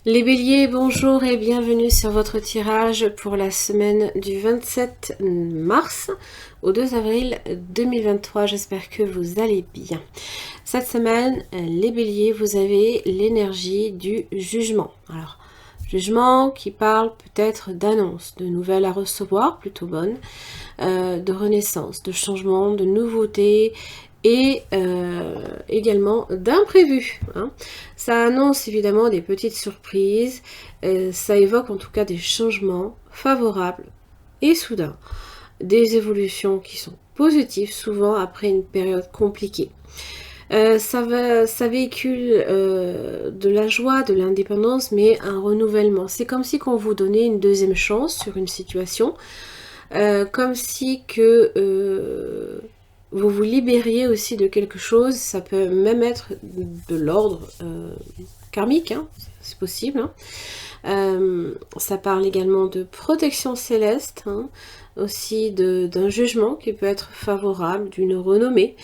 Les béliers, bonjour et bienvenue sur votre tirage pour la semaine du 27 mars au 2 avril 2023. J'espère que vous allez bien. Cette semaine, les béliers, vous avez l'énergie du jugement. Alors, jugement qui parle peut-être d'annonce, de nouvelles à recevoir, plutôt bonnes, de renaissance, de changement, de nouveautés, et également d'imprévus. Ça annonce évidemment des petites surprises, ça évoque en tout cas des changements favorables et soudains, des évolutions qui sont positives souvent après une période compliquée. Ça véhicule de la joie, de l'indépendance, mais un renouvellement. C'est comme si on vous donnait une deuxième chance sur une situation, comme si vous vous libériez aussi de quelque chose. Ça peut même être de l'ordre karmique, c'est possible. Ça parle également de protection céleste, aussi d'un jugement qui peut être favorable, d'une renommée,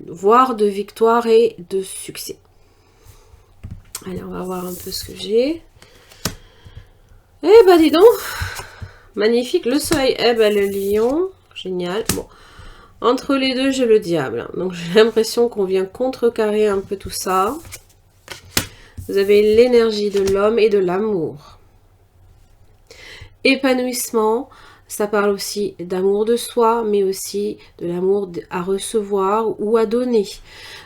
voire de victoire et de succès. Allez, on va voir un peu ce que j'ai. Eh ben dis donc, magnifique, le soleil, eh ben le lion, génial. Bon, entre les deux, j'ai le diable. Donc j'ai l'impression qu'on vient contrecarrer un peu tout ça. Vous avez l'énergie de l'homme et de l'amour. Épanouissement, ça parle aussi d'amour de soi, mais aussi de l'amour à recevoir ou à donner.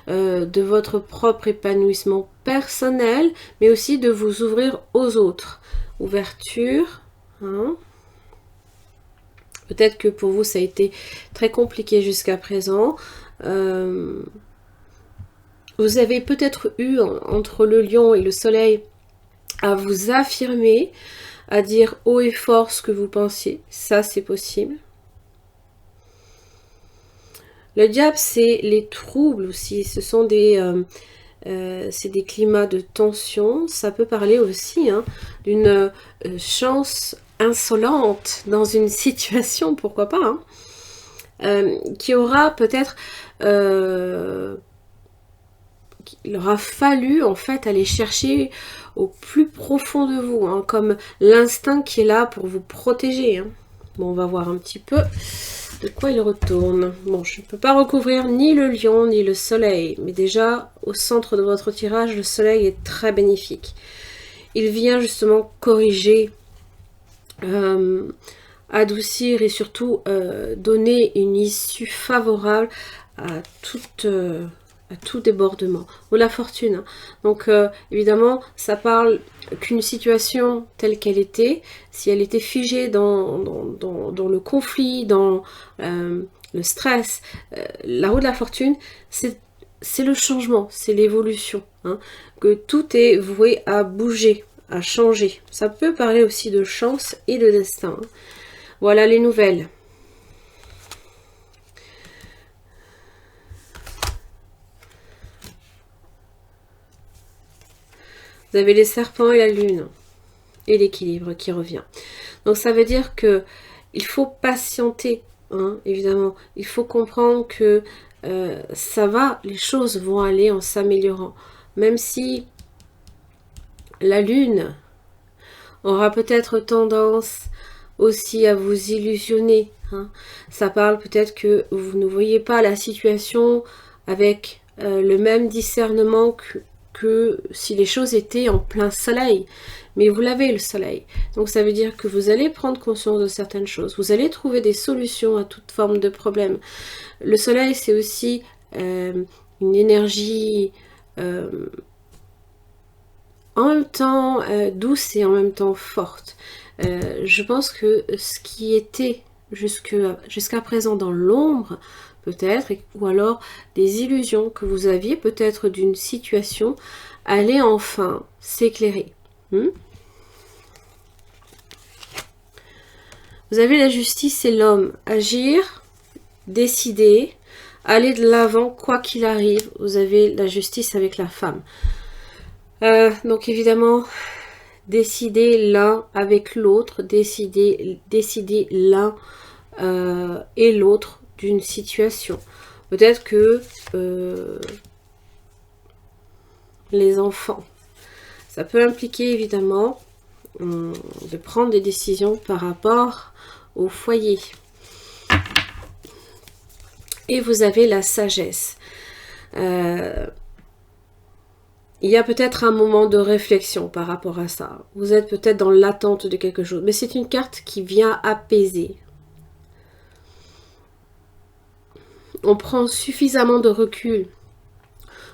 De votre propre épanouissement personnel, mais aussi de vous ouvrir aux autres. Ouverture. Peut-être que pour vous, ça a été très compliqué jusqu'à présent. Vous avez peut-être eu, entre le lion et le soleil, à vous affirmer, à dire haut et fort ce que vous pensiez. Ça, c'est possible. Le diable, c'est les troubles aussi. Ce sont c'est des climats de tension. Ça peut parler aussi d'une chance insolente dans une situation, pourquoi pas, qui aura peut-être... il aura fallu en fait aller chercher au plus profond de vous, comme l'instinct qui est là pour vous protéger. Bon, on va voir un petit peu de quoi il retourne. Bon, je ne peux pas recouvrir ni le lion ni le soleil, mais déjà au centre de votre tirage, le soleil est très bénéfique. Il vient justement corriger, adoucir et surtout donner une issue favorable à tout débordement, ou la fortune. Donc évidemment, ça parle qu'une situation telle qu'elle était, si elle était figée dans le conflit, dans le stress, la roue de la fortune, c'est le changement, c'est l'évolution, que tout est voué à bouger, à changer. Ça peut parler aussi de chance et de destin. Voilà les nouvelles. Vous avez les serpents et la lune et l'équilibre qui revient. Donc ça veut dire que il faut patienter, évidemment. Il faut comprendre que ça va, les choses vont aller en s'améliorant. Même si la lune aura peut-être tendance aussi à vous illusionner. Ça parle peut-être que vous ne voyez pas la situation avec le même discernement que si les choses étaient en plein soleil. Mais vous l'avez, le soleil. Donc ça veut dire que vous allez prendre conscience de certaines choses. Vous allez trouver des solutions à toute forme de problème. Le soleil, c'est aussi une énergie en même temps douce et en même temps forte. Je pense que ce qui était jusqu'à présent dans l'ombre, peut-être, ou alors des illusions que vous aviez peut-être d'une situation, allait enfin s'éclairer. Vous avez la justice et l'homme. Agir, décider, aller de l'avant, quoi qu'il arrive. Vous avez la justice avec la femme. Donc évidemment, décider l'un avec l'autre, décider l'un et l'autre d'une situation. Peut-être que les enfants, Ça peut impliquer évidemment de prendre des décisions par rapport au foyer. Et vous avez la sagesse. Il y a peut-être un moment de réflexion par rapport à ça. Vous êtes peut-être dans l'attente de quelque chose. Mais c'est une carte qui vient apaiser. On prend suffisamment de recul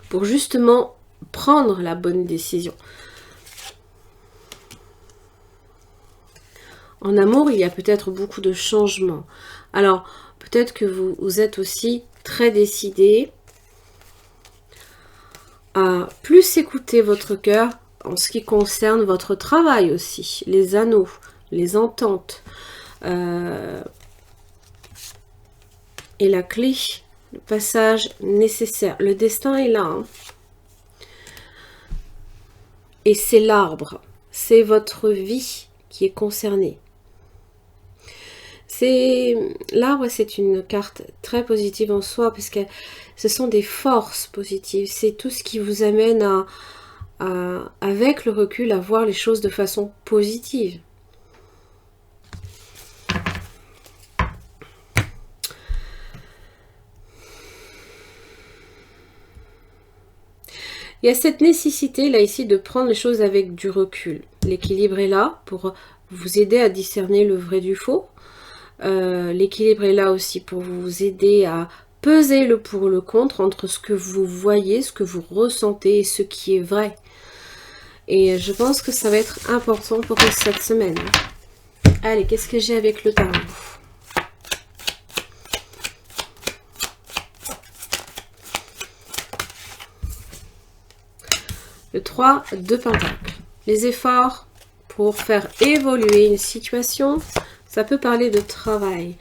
pour justement prendre la bonne décision. En amour, il y a peut-être beaucoup de changements. Alors, peut-être que vous êtes aussi très décidé à plus écouter votre cœur en ce qui concerne votre travail aussi, les anneaux, les ententes. Et la clé, le passage nécessaire. Le destin est là. Hein. Et c'est l'arbre. C'est votre vie qui est concernée. L'arbre, c'est une carte très positive en soi parce que ce sont des forces positives. C'est tout ce qui vous amène avec le recul, à voir les choses de façon positive. Il y a cette nécessité là ici de prendre les choses avec du recul. L'équilibre est là pour vous aider à discerner le vrai du faux. L'équilibre est là aussi pour vous aider à peser le pour le contre entre ce que vous voyez, ce que vous ressentez et ce qui est vrai. Et je pense que ça va être important pour cette semaine. Allez, qu'est-ce que j'ai avec le tarot ? Le 3 de Pentacle. Les efforts pour faire évoluer une situation, ça peut parler de travail.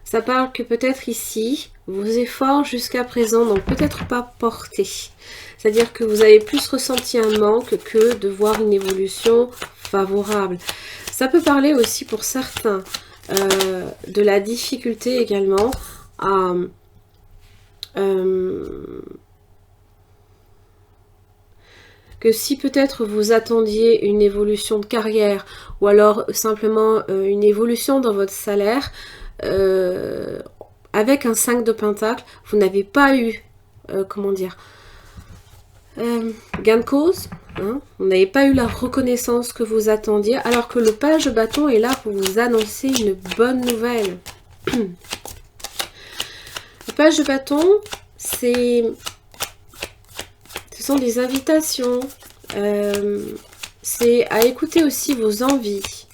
Ça parle que peut-être ici, vos efforts jusqu'à présent n'ont peut-être pas porté. C'est-à-dire que vous avez plus ressenti un manque que de voir une évolution favorable. Ça peut parler aussi pour certains de la difficulté également à... que si peut-être vous attendiez une évolution de carrière ou alors simplement une évolution dans votre salaire, avec un 5 de Pentacle, vous n'avez pas eu, comment dire, gain de cause, hein, vous n'avez pas eu la reconnaissance que vous attendiez, alors que le page de bâton est là pour vous annoncer une bonne nouvelle. Le page de bâton, ce sont des invitations, c'est à écouter aussi vos envies.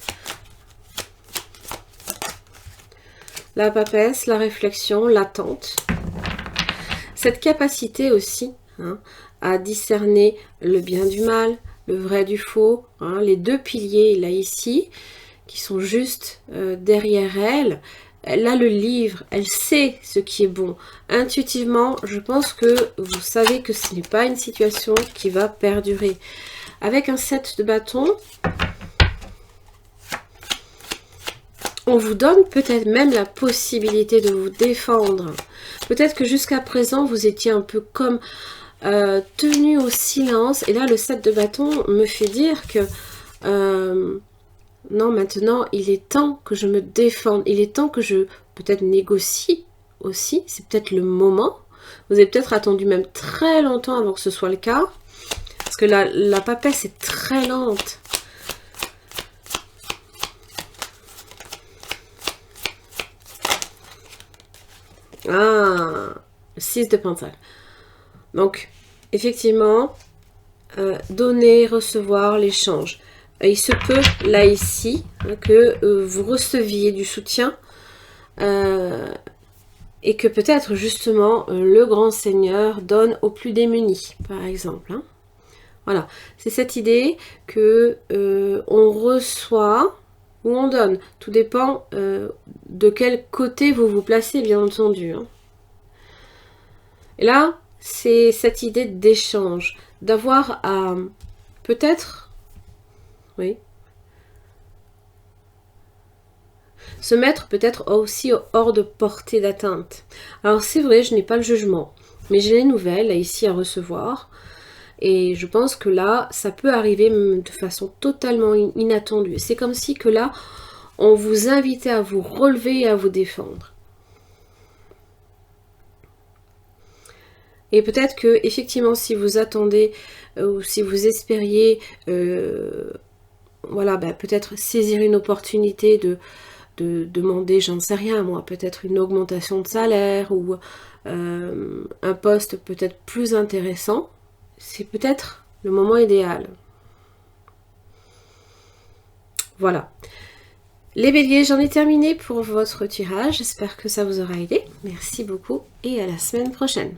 La papesse, la réflexion, l'attente. Cette capacité aussi hein, à discerner le bien du mal, le vrai du faux, hein, les deux piliers là ici, qui sont juste derrière elle. Elle a le livre, elle sait ce qui est bon. Intuitivement, je pense que vous savez que ce n'est pas une situation qui va perdurer. Avec un 7 de bâton, on vous donne peut-être même la possibilité de vous défendre. Peut-être que jusqu'à présent, vous étiez un peu comme tenu au silence. Et là, le 7 de bâton me fait dire que... non, maintenant, il est temps que je me défende. Il est temps que je, peut-être, négocie aussi. C'est peut-être le moment. Vous avez peut-être attendu même très longtemps avant que ce soit le cas. Parce que la papesse est très lente. Ah, 6 de Pentacle. Donc, effectivement, donner, recevoir, l'échange. Il se peut, là, ici, que vous receviez du soutien et que peut-être, justement, le grand seigneur donne aux plus démunis, par exemple. Hein. Voilà, c'est cette idée que on reçoit ou on donne. Tout dépend de quel côté vous vous placez, bien entendu. Hein. Et là, c'est cette idée d'échange, d'avoir à peut-être... Oui. Se mettre peut-être aussi hors de portée d'atteinte. Alors c'est vrai, je n'ai pas le jugement, mais j'ai les nouvelles là, ici à recevoir. Et je pense que là, ça peut arriver de façon totalement inattendue. C'est comme si que là, on vous invitait à vous relever et à vous défendre. Et peut-être que, effectivement, si vous attendez ou si vous espériez, voilà, peut-être saisir une opportunité de demander, j'en sais rien moi, peut-être une augmentation de salaire ou un poste peut-être plus intéressant, c'est peut-être le moment idéal. Voilà. Les béliers, j'en ai terminé pour votre tirage. J'espère que ça vous aura aidé. Merci beaucoup et à la semaine prochaine.